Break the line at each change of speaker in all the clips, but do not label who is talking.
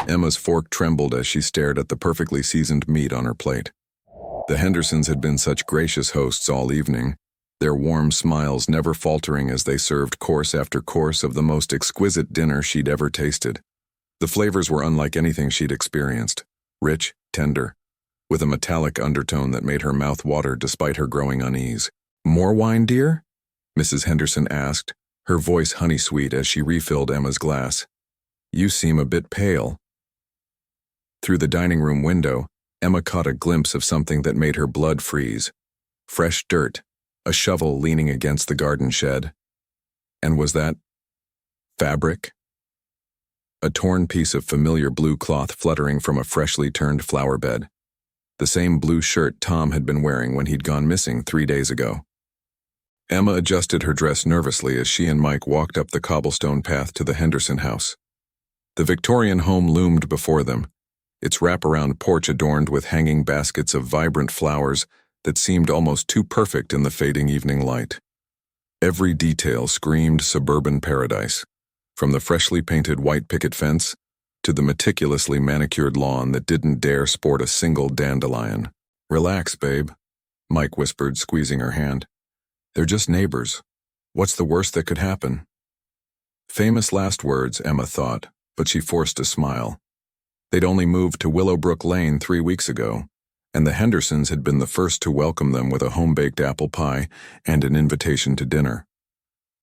Emma's fork trembled as she stared at the perfectly seasoned meat on her plate. The Hendersons had been such gracious hosts all evening, their warm smiles never faltering as they served course after course of the most exquisite dinner she'd ever tasted. The flavors were unlike anything she'd experienced, rich, tender, with a metallic undertone that made her mouth water despite her growing unease. "More wine, dear?" Mrs. Henderson asked, her voice honey-sweet as she refilled Emma's glass. "You seem a bit pale." Through the dining room window, Emma caught a glimpse of something that made her blood freeze. Fresh dirt, a shovel leaning against the garden shed. And was that fabric? A torn piece of familiar blue cloth fluttering from a freshly turned flower bed. The same blue shirt Tom had been wearing when he'd gone missing 3 days ago. Emma adjusted her dress nervously as she and Mike walked up the cobblestone path to the Henderson house. The Victorian home loomed before them, its wraparound porch adorned with hanging baskets of vibrant flowers that seemed almost too perfect in the fading evening light. Every detail screamed suburban paradise, from the freshly painted white picket fence to the meticulously manicured lawn that didn't dare sport a single dandelion. "Relax, babe," Mike whispered, squeezing her hand. "They're just neighbors. What's the worst that could happen?" Famous last words, Emma thought, but she forced a smile. They'd only moved to Willowbrook Lane 3 weeks ago, and the Hendersons had been the first to welcome them with a home-baked apple pie and an invitation to dinner.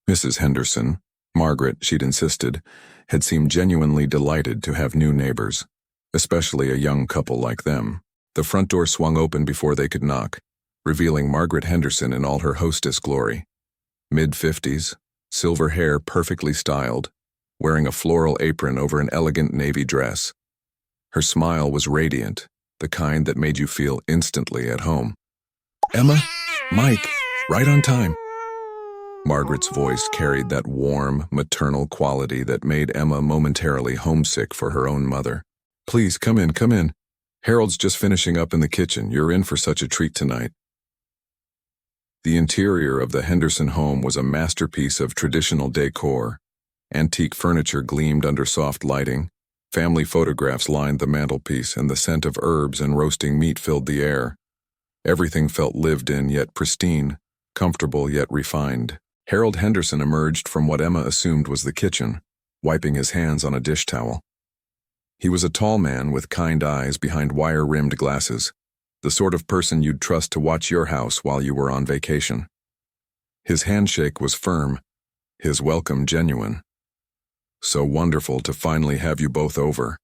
Mrs. Henderson, Margaret, she'd insisted, had seemed genuinely delighted to have new neighbors, especially a young couple like them. The front door swung open before they could knock, revealing Margaret Henderson in all her hostess glory. Mid-50s, silver hair perfectly styled, wearing a floral apron over an elegant navy dress. Her smile was radiant, the kind that made you feel instantly at home. "Emma, Mike, right on time." Margaret's voice carried that warm, maternal quality that made Emma momentarily homesick for her own mother. "Please, come in, come in. Harold's just finishing up in the kitchen. You're in for such a treat tonight." The interior of the Henderson home was a masterpiece of traditional decor. Antique furniture gleamed under soft lighting. Family photographs lined the mantelpiece, and the scent of herbs and roasting meat filled the air. Everything felt lived in yet pristine, comfortable yet refined. Harold Henderson emerged from what Emma assumed was the kitchen, wiping his hands on a dish towel. He was a tall man with kind eyes behind wire-rimmed glasses, the sort of person you'd trust to watch your house while you were on vacation. His handshake was firm, his welcome genuine. "So wonderful to finally have you both over,"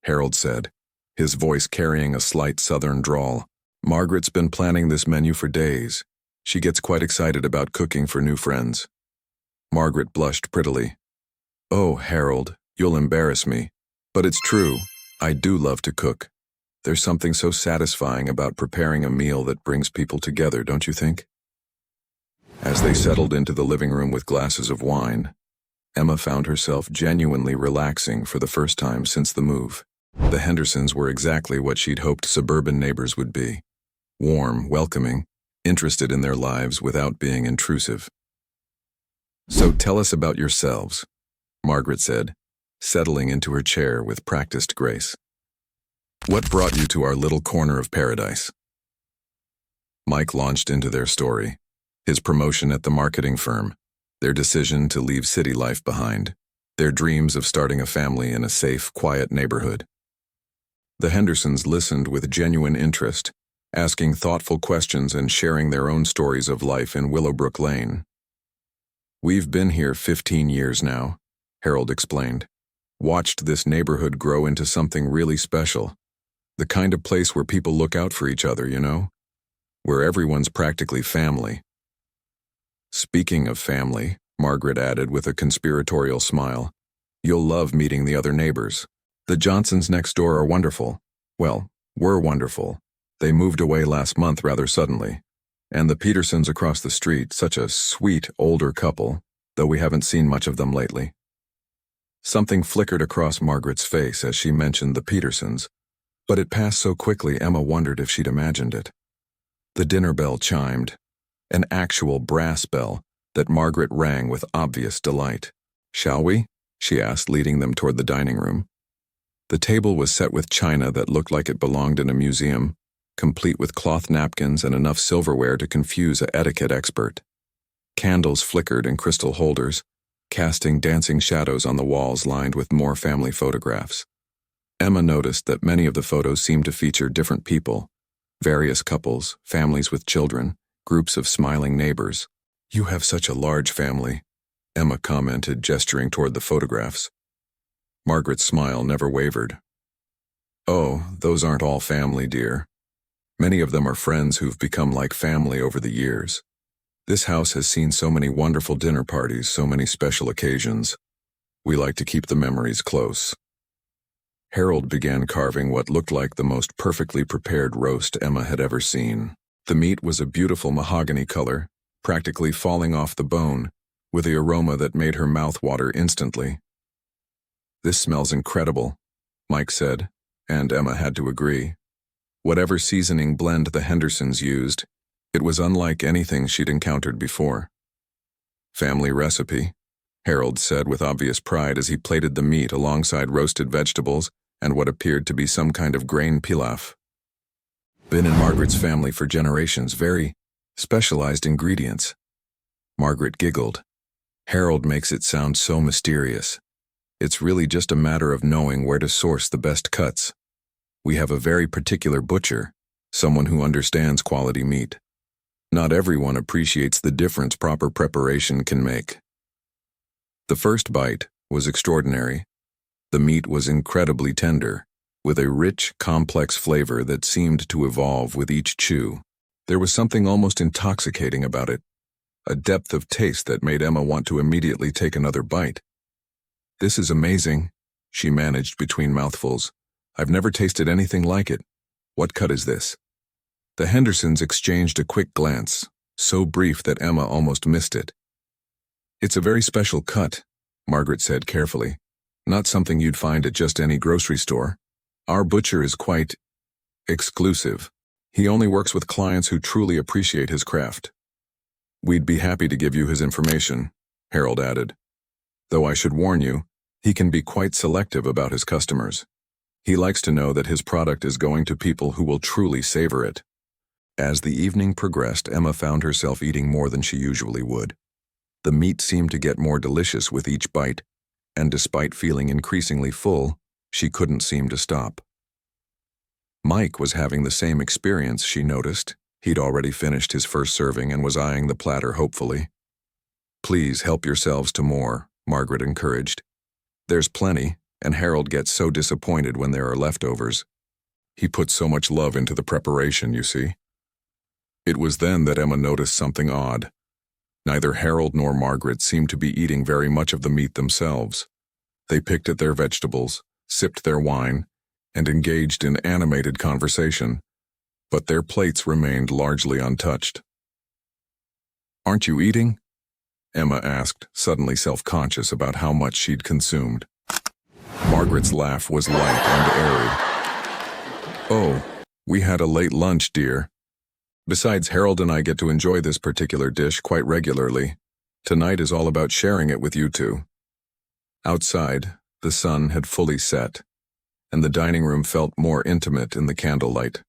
Harold said, his voice carrying a slight southern drawl. "Margaret's been planning this menu for days. She gets quite excited about cooking for new friends." Margaret blushed prettily. "Oh, Harold, you'll embarrass me. But it's true, I do love to cook. There's something so satisfying about preparing a meal that brings people together, don't you think?" As they settled into the living room with glasses of wine, Emma found herself genuinely relaxing for the first time since the move. The Hendersons were exactly what she'd hoped suburban neighbors would be. Warm, welcoming, interested in their lives without being intrusive. "So tell us about yourselves," Margaret said, settling into her chair with practiced grace. "What brought you to our little corner of paradise?" Mike launched into their story, his promotion at the marketing firm, their decision to leave city life behind, their dreams of starting a family in a safe, quiet neighborhood. The Hendersons listened with genuine interest, asking thoughtful questions and sharing their own stories of life in Willowbrook Lane. "We've been here 15 years now," Harold explained. "Watched this neighborhood grow into something really special. The kind of place where people look out for each other, you know? Where everyone's practically family." "Speaking of family," Margaret added with a conspiratorial smile, "you'll love meeting the other neighbors. The Johnsons next door are wonderful. Well, were wonderful. They moved away last month rather suddenly. And the Petersons across the street, such a sweet older couple, though we haven't seen much of them lately." Something flickered across Margaret's face as she mentioned the Petersons, but it passed so quickly Emma wondered if she'd imagined it. The dinner bell chimed, an actual brass bell that Margaret rang with obvious delight. "Shall we?" she asked, leading them toward the dining room. The table was set with china that looked like it belonged in a museum, complete with cloth napkins and enough silverware to confuse an etiquette expert. Candles flickered in crystal holders, casting dancing shadows on the walls lined with more family photographs. Emma noticed that many of the photos seemed to feature different people, various couples, families with children, groups of smiling neighbors. "You have such a large family," Emma commented, gesturing toward the photographs. Margaret's smile never wavered. "Oh, those aren't all family, dear. Many of them are friends who've become like family over the years. This house has seen so many wonderful dinner parties, so many special occasions. We like to keep the memories close." Harold began carving what looked like the most perfectly prepared roast Emma had ever seen. The meat was a beautiful mahogany color, practically falling off the bone, with the aroma that made her mouth water instantly. "This smells incredible," Mike said, and Emma had to agree. Whatever seasoning blend the Hendersons used, it was unlike anything she'd encountered before. "Family recipe," Harold said with obvious pride as he plated the meat alongside roasted vegetables and what appeared to be some kind of grain pilaf. "Been in Margaret's family for generations, very specialized ingredients." Margaret giggled. "Harold makes it sound so mysterious. It's really just a matter of knowing where to source the best cuts. We have a very particular butcher, someone who understands quality meat. Not everyone appreciates the difference proper preparation can make." The first bite was extraordinary. The meat was incredibly tender, with a rich, complex flavor that seemed to evolve with each chew. There was something almost intoxicating about it, a depth of taste that made Emma want to immediately take another bite. "This is amazing," she managed between mouthfuls. "I've never tasted anything like it. What cut is this?" The Hendersons exchanged a quick glance, so brief that Emma almost missed it. "It's a very special cut," Margaret said carefully. "Not something you'd find at just any grocery store. Our butcher is quite exclusive. He only works with clients who truly appreciate his craft." "We'd be happy to give you his information," Harold added. "Though I should warn you, he can be quite selective about his customers. He likes to know that his product is going to people who will truly savor it." As the evening progressed, Emma found herself eating more than she usually would. The meat seemed to get more delicious with each bite, and despite feeling increasingly full, she couldn't seem to stop. Mike was having the same experience, she noticed. He'd already finished his first serving and was eyeing the platter hopefully. "Please help yourselves to more," Margaret encouraged. "There's plenty, and Harold gets so disappointed when there are leftovers. He puts so much love into the preparation, you see." It was then that Emma noticed something odd. Neither Harold nor Margaret seemed to be eating very much of the meat themselves. They picked at their vegetables, sipped their wine, and engaged in animated conversation, but their plates remained largely untouched. "Aren't you eating?" Emma asked, suddenly self-conscious about how much she'd consumed. Margaret's laugh was light and airy. "Oh, we had a late lunch, dear. Besides, Harold and I get to enjoy this particular dish quite regularly. Tonight is all about sharing it with you two." Outside, the sun had fully set, and the dining room felt more intimate in the candlelight.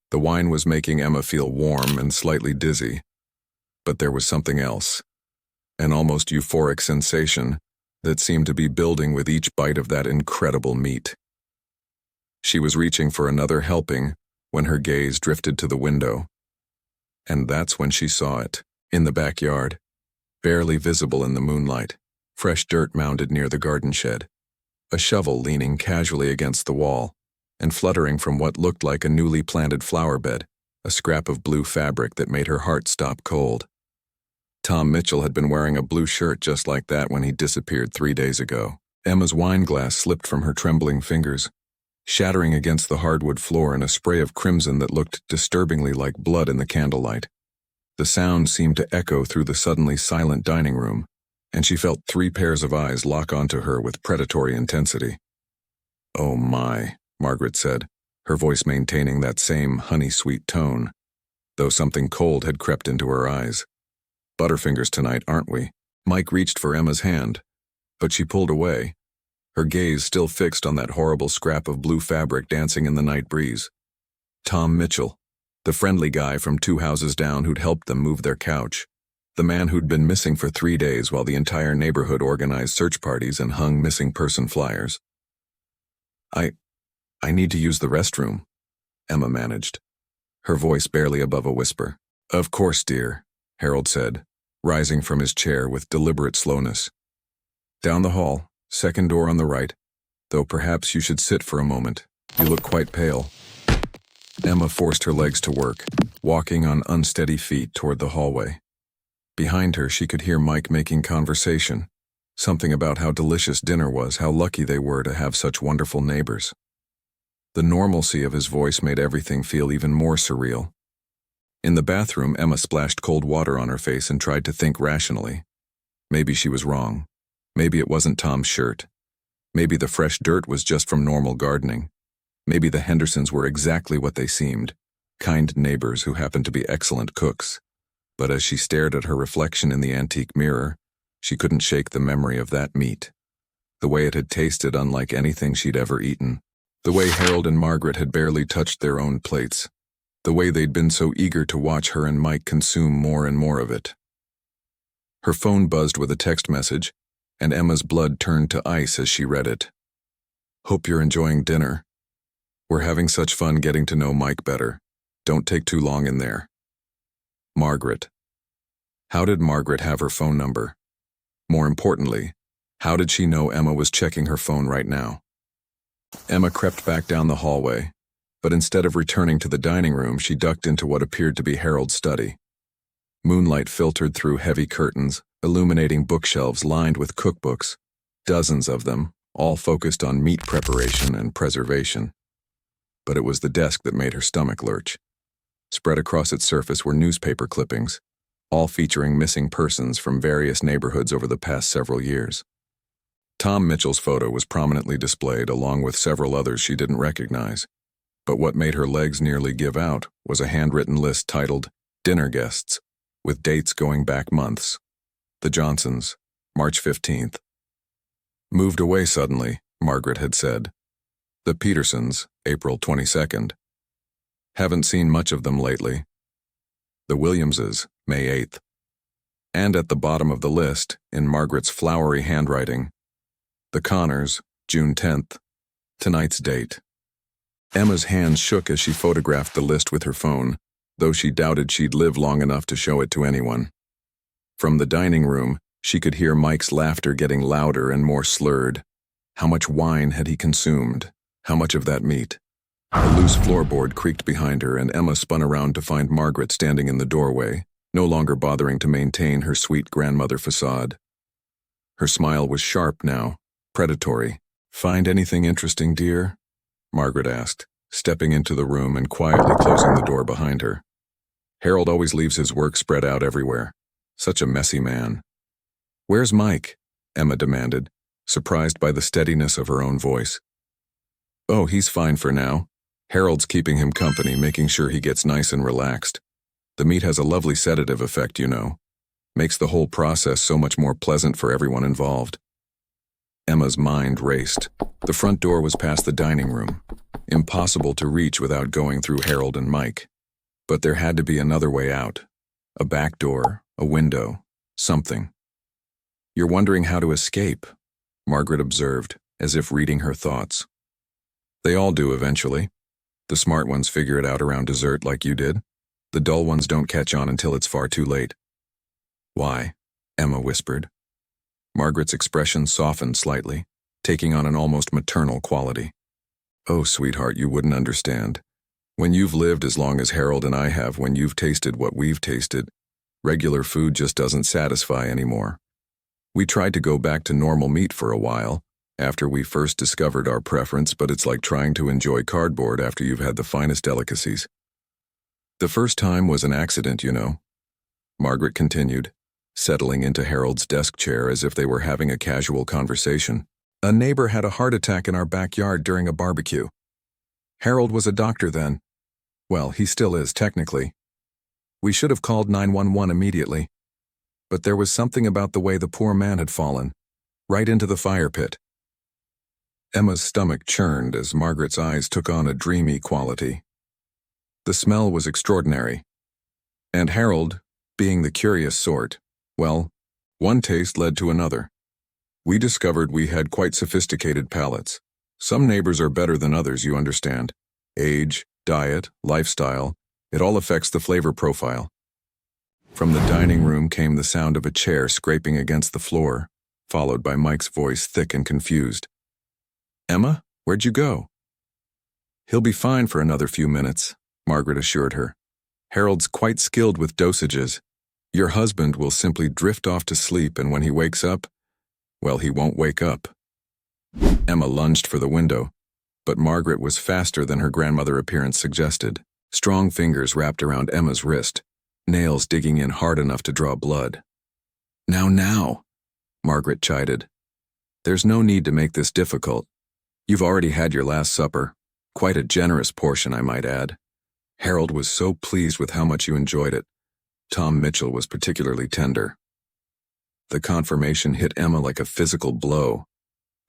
The wine was making Emma feel warm and slightly dizzy, but there was something else, an almost euphoric sensation that seemed to be building with each bite of that incredible meat. She was reaching for another helping when her gaze drifted to the window. And that's when she saw it, in the backyard, barely visible in the moonlight, fresh dirt mounded near the garden shed, a shovel leaning casually against the wall, and fluttering from what looked like a newly planted flower bed, a scrap of blue fabric that made her heart stop cold. Tom Mitchell had been wearing a blue shirt just like that when he disappeared 3 days ago. Emma's wine glass slipped from her trembling fingers, shattering against the hardwood floor in a spray of crimson that looked disturbingly like blood in the candlelight. The sound seemed to echo through the suddenly silent dining room, and she felt 3 pairs of eyes lock onto her with predatory intensity. "Oh my," Margaret said, her voice maintaining that same honey-sweet tone, though something cold had crept into her eyes. "Butterfingers tonight, aren't we?" Mike reached for Emma's hand, but she pulled away, her gaze still fixed on that horrible scrap of blue fabric dancing in the night breeze. Tom Mitchell, the friendly guy from 2 houses down who'd helped them move their couch. The man who'd been missing for 3 days while the entire neighborhood organized search parties and hung missing person flyers. I need to use the restroom, Emma managed, her voice barely above a whisper. Of course, dear, Harold said, rising from his chair with deliberate slowness. Down the hall, second door on the right, though perhaps you should sit for a moment. You look quite pale. Emma forced her legs to work, walking on unsteady feet toward the hallway. Behind her, she could hear Mike making conversation, something about how delicious dinner was, how lucky they were to have such wonderful neighbors. The normalcy of his voice made everything feel even more surreal. In the bathroom, Emma splashed cold water on her face and tried to think rationally. Maybe she was wrong. Maybe it wasn't Tom's shirt. Maybe the fresh dirt was just from normal gardening. Maybe the Hendersons were exactly what they seemed, kind neighbors who happened to be excellent cooks. But as she stared at her reflection in the antique mirror, she couldn't shake the memory of that meat. The way it had tasted unlike anything she'd ever eaten. The way Harold and Margaret had barely touched their own plates. The way they'd been so eager to watch her and Mike consume more and more of it. Her phone buzzed with a text message, and Emma's blood turned to ice as she read it. Hope you're enjoying dinner. We're having such fun getting to know Mike better. Don't take too long in there. Margaret. How did Margaret have her phone number? More importantly, how did she know Emma was checking her phone right now? Emma crept back down the hallway, but instead of returning to the dining room, she ducked into what appeared to be Harold's study. Moonlight filtered through heavy curtains, illuminating bookshelves lined with cookbooks, dozens of them, all focused on meat preparation and preservation. But it was the desk that made her stomach lurch. Spread across its surface were newspaper clippings, all featuring missing persons from various neighborhoods over the past several years. Tom Mitchell's photo was prominently displayed along with several others she didn't recognize, but what made her legs nearly give out was a handwritten list titled Dinner Guests, with dates going back months. The Johnsons, March 15th. Moved away suddenly, Margaret had said. The Petersons, April 22nd. Haven't seen much of them lately. The Williamses, May 8th. And at the bottom of the list, in Margaret's flowery handwriting, the Connors, June 10th. Tonight's date. Emma's hands shook as she photographed the list with her phone, though she doubted she'd live long enough to show it to anyone. From the dining room, she could hear Mike's laughter getting louder and more slurred. How much wine had he consumed? How much of that meat? A loose floorboard creaked behind her, and Emma spun around to find Margaret standing in the doorway, no longer bothering to maintain her sweet grandmother facade. Her smile was sharp now, predatory. Find anything interesting, dear? Margaret asked, stepping into the room and quietly closing the door behind her. Harold always leaves his work spread out everywhere. Such a messy man. Where's Mike? Emma demanded, surprised by the steadiness of her own voice. Oh, he's fine for now. Harold's keeping him company, making sure he gets nice and relaxed. The meat has a lovely sedative effect, you know. Makes the whole process so much more pleasant for everyone involved. Emma's mind raced. The front door was past the dining room. Impossible to reach without going through Harold and Mike. But there had to be another way out. A back door, a window, something. You're wondering how to escape, Margaret observed, as if reading her thoughts. They all do eventually. The smart ones figure it out around dessert like you did. The dull ones don't catch on until it's far too late. Why? Emma whispered. Margaret's expression softened slightly, taking on an almost maternal quality. Oh, sweetheart, you wouldn't understand. When you've lived as long as Harold and I have, when you've tasted what we've tasted, regular food just doesn't satisfy anymore. We tried to go back to normal meat for a while, after we first discovered our preference, but it's like trying to enjoy cardboard after you've had the finest delicacies. The first time was an accident, you know, Margaret continued, settling into Harold's desk chair as if they were having a casual conversation. A neighbor had a heart attack in our backyard during a barbecue. Harold was a doctor then. Well, he still is, technically. We should have called 911 immediately. But there was something about the way the poor man had fallen, right into the fire pit. Emma's stomach churned as Margaret's eyes took on a dreamy quality. The smell was extraordinary. And Harold, being the curious sort, well, one taste led to another. We discovered we had quite sophisticated palates. Some neighbors are better than others, you understand. Age, diet, lifestyle, it all affects the flavor profile. From the dining room came the sound of a chair scraping against the floor, followed by Mike's voice, thick and confused. "Emma, where'd you go?" "He'll be fine for another few minutes," Margaret assured her. "Harold's quite skilled with dosages. Your husband will simply drift off to sleep, and when he wakes up, well, he won't wake up." Emma lunged for the window, but Margaret was faster than her grandmother appearance suggested. Strong fingers wrapped around Emma's wrist, nails digging in hard enough to draw blood. Now, Margaret chided. "There's no need to make this difficult. You've already had your last supper. Quite a generous portion, I might add. Harold was so pleased with how much you enjoyed it. Tom Mitchell was particularly tender." The confirmation hit Emma like a physical blow,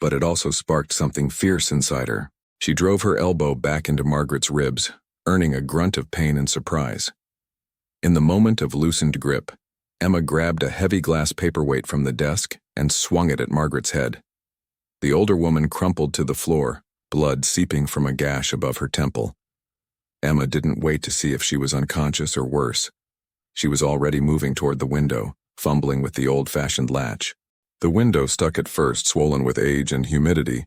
but it also sparked something fierce inside her. She drove her elbow back into Margaret's ribs, earning a grunt of pain and surprise. In the moment of loosened grip, Emma grabbed a heavy glass paperweight from the desk and swung it at Margaret's head. The older woman crumpled to the floor, blood seeping from a gash above her temple. Emma didn't wait to see if she was unconscious or worse. She was already moving toward the window, fumbling with the old-fashioned latch. The window stuck at first, swollen with age and humidity,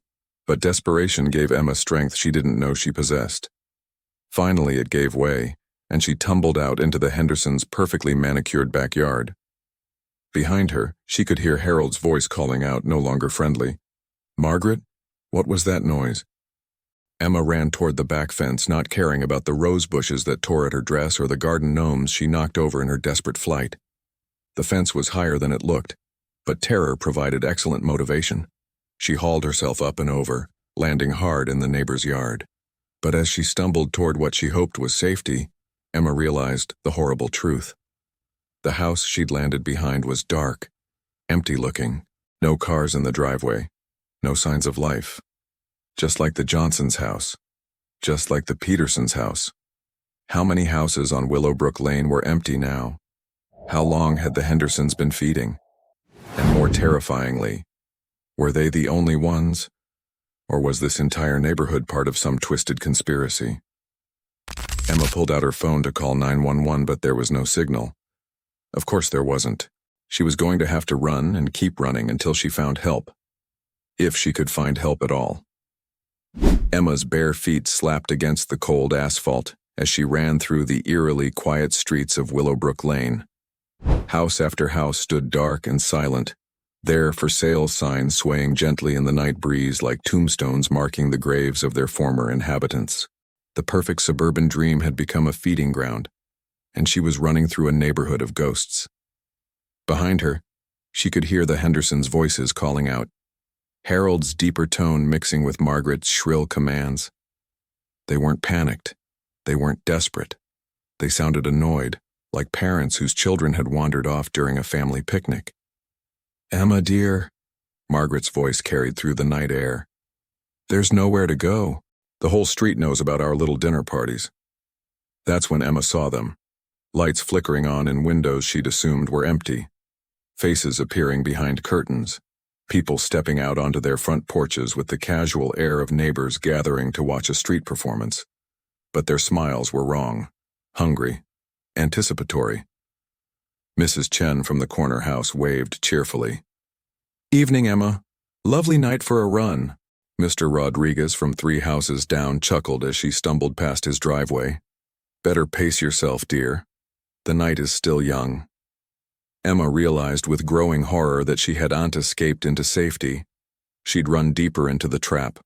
but desperation gave Emma strength she didn't know she possessed. Finally, it gave way, and she tumbled out into the Hendersons' perfectly manicured backyard. Behind her, she could hear Harold's voice calling out, no longer friendly. "Margaret, what was that noise?" Emma ran toward the back fence, not caring about the rose bushes that tore at her dress or the garden gnomes she knocked over in her desperate flight. The fence was higher than it looked, but terror provided excellent motivation. She hauled herself up and over, landing hard in the neighbor's yard. But as she stumbled toward what she hoped was safety, Emma realized the horrible truth. The house she'd landed behind was dark, empty-looking, no cars in the driveway, no signs of life. Just like the Johnsons' house, just like the Petersons' house. How many houses on Willowbrook Lane were empty now? How long had the Hendersons been feeding? And more terrifyingly, were they the only ones? Or was this entire neighborhood part of some twisted conspiracy? Emma pulled out her phone to call 911, but there was no signal. Of course there wasn't. She was going to have to run and keep running until she found help. If she could find help at all. Emma's bare feet slapped against the cold asphalt as she ran through the eerily quiet streets of Willowbrook Lane. House after house stood dark and silent, their for sale signs swaying gently in the night breeze like tombstones marking the graves of their former inhabitants. The perfect suburban dream had become a feeding ground, and she was running through a neighborhood of ghosts. Behind her, she could hear the Hendersons' voices calling out, Harold's deeper tone mixing with Margaret's shrill commands. They weren't panicked. They weren't desperate. They sounded annoyed, like parents whose children had wandered off during a family picnic. "Emma, dear," Margaret's voice carried through the night air. "There's nowhere to go. The whole street knows about our little dinner parties." That's when Emma saw them. Lights flickering on in windows she'd assumed were empty. Faces appearing behind curtains. People stepping out onto their front porches with the casual air of neighbors gathering to watch a street performance. But their smiles were wrong. Hungry. Anticipatory. Mrs. Chen from the corner house waved cheerfully. "Evening, Emma. Lovely night for a run." Mr. Rodriguez from 3 houses down chuckled as she stumbled past his driveway. "Better pace yourself, dear. The night is still young." Emma realized with growing horror that she hadn't escaped into safety. She'd run deeper into the trap.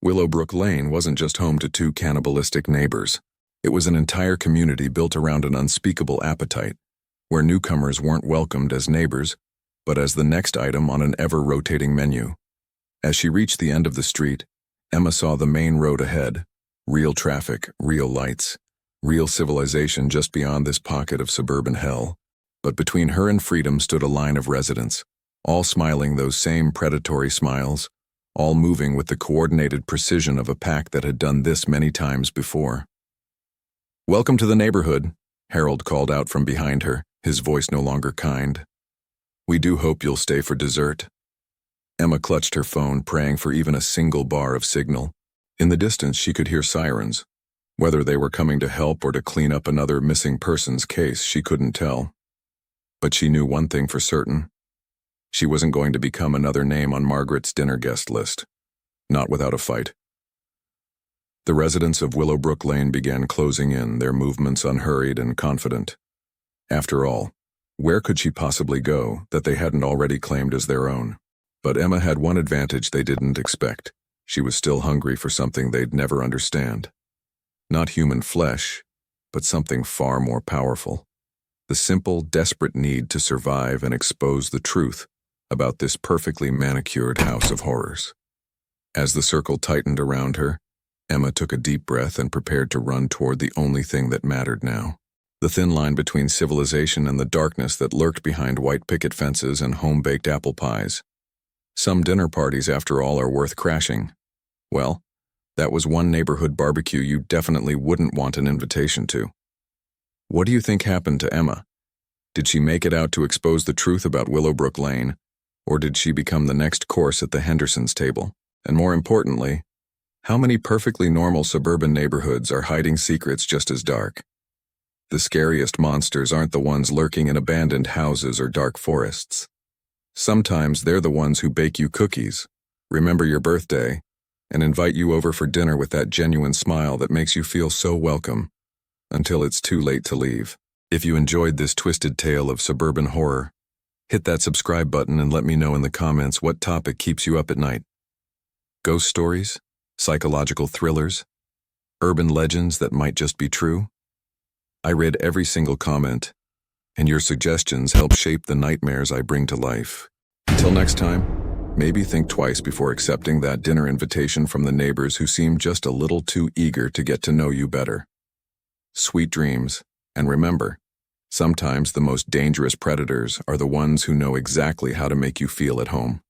Willowbrook Lane wasn't just home to 2 cannibalistic neighbors. It was an entire community built around an unspeakable appetite, where newcomers weren't welcomed as neighbors, but as the next item on an ever-rotating menu. As she reached the end of the street, Emma saw the main road ahead. Real traffic, real lights, real civilization just beyond this pocket of suburban hell. But between her and freedom stood a line of residents, all smiling those same predatory smiles, all moving with the coordinated precision of a pack that had done this many times before. "Welcome to the neighborhood," Harold called out from behind her, his voice no longer kind. "We do hope you'll stay for dessert." Emma clutched her phone, praying for even a single bar of signal. In the distance, she could hear sirens. Whether they were coming to help or to clean up another missing persons case, she couldn't tell. But she knew one thing for certain. She wasn't going to become another name on Margaret's dinner guest list. Not without a fight. The residents of Willowbrook Lane began closing in, their movements unhurried and confident. After all, where could she possibly go that they hadn't already claimed as their own? But Emma had one advantage they didn't expect. She was still hungry for something they'd never understand. Not human flesh, but something far more powerful. The simple, desperate need to survive and expose the truth about this perfectly manicured house of horrors. As the circle tightened around her, Emma took a deep breath and prepared to run toward the only thing that mattered now. The thin line between civilization and the darkness that lurked behind white picket fences and home-baked apple pies. Some dinner parties, after all, are worth crashing. Well, that was one neighborhood barbecue you definitely wouldn't want an invitation to. What do you think happened to Emma? Did she make it out to expose the truth about Willowbrook Lane, or did she become the next course at the Hendersons' table? And more importantly, how many perfectly normal suburban neighborhoods are hiding secrets just as dark? The scariest monsters aren't the ones lurking in abandoned houses or dark forests. Sometimes they're the ones who bake you cookies, remember your birthday, and invite you over for dinner with that genuine smile that makes you feel so welcome, until it's too late to leave. If you enjoyed this twisted tale of suburban horror, hit that subscribe button and let me know in the comments what topic keeps you up at night. Ghost stories? Psychological thrillers? Urban legends that might just be true? I read every single comment, and your suggestions help shape the nightmares I bring to life. Until next time, maybe think twice before accepting that dinner invitation from the neighbors who seem just a little too eager to get to know you better. Sweet dreams, and remember, sometimes the most dangerous predators are the ones who know exactly how to make you feel at home.